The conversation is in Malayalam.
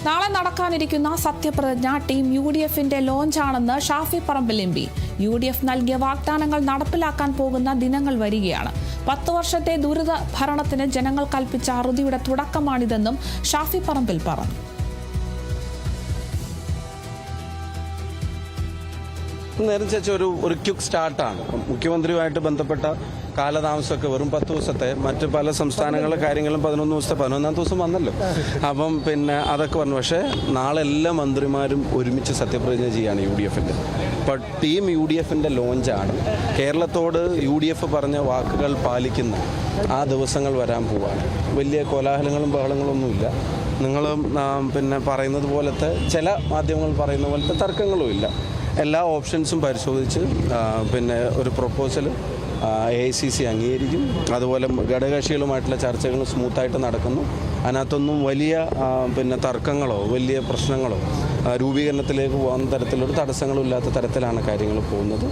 നാളെ നടക്കാനിരിക്കുന്ന സത്യപ്രതിജ്ഞ team UDFന്റെ ലോഞ്ചാണെന്ന് Shafi Parambil MP. UDF നൽകിയ വാഗ്ദാനങ്ങൾ നടപ്പിലാക്കാൻ പോകുന്ന ദിനങ്ങൾ വരികയാണ്. 10 വർഷത്തെ ദുരിത ഭരണത്തിന് ജനങ്ങൾ കൽപ്പിച്ച അറുതിയുടെ തുടക്കമാണിതെന്നും ഷാഫി പറമ്പിൽ പറഞ്ഞു. നേരെ ഒരു ക്വിക്ക് സ്റ്റാർട്ടാണ്. മുഖ്യമന്ത്രിയുമായിട്ട് ബന്ധപ്പെട്ട കാലതാമസമൊക്കെ വെറും 10 ദിവസത്തെ, മറ്റ് പല സംസ്ഥാനങ്ങളിലെ കാര്യങ്ങളും 11 ദിവസത്തെ, 11ാം ദിവസം വന്നല്ലോ. അപ്പം അതൊക്കെ പറഞ്ഞു. പക്ഷേ നാളെ എല്ലാ മന്ത്രിമാരും ഒരുമിച്ച് സത്യപ്രതിജ്ഞ ചെയ്യാണ് UDFന്റെ. ഇപ്പോൾ ടീം UDFന്റെ ലോഞ്ചാണ്. കേരളത്തോട് UDF പറഞ്ഞ വാക്കുകൾ പാലിക്കുന്ന ആ ദിവസങ്ങൾ വരാൻ പോവാണ്. വലിയ കോലാഹലങ്ങളും ബഹളങ്ങളൊന്നുമില്ല. നിങ്ങൾ പറയുന്നത് പോലത്തെ, ചില മാധ്യമങ്ങൾ പറയുന്ന പോലത്തെ തർക്കങ്ങളുമില്ല. എല്ലാ ഓപ്ഷൻസും പരിശോധിച്ച് ഒരു പ്രൊപ്പോസൽ AICC അംഗീകരിക്കും. അതുപോലെ ഘടകകക്ഷികളുമായിട്ടുള്ള ചർച്ചകൾ സ്മൂത്തായിട്ട് നടക്കുന്നു. അതിനകത്തൊന്നും വലിയ തർക്കങ്ങളോ വലിയ പ്രശ്നങ്ങളോ രൂപീകരണത്തിലേക്ക് പോകുന്ന തരത്തിലൊരു തടസ്സങ്ങളും ഇല്ലാത്ത തരത്തിലാണ് കാര്യങ്ങൾ പോകുന്നത്.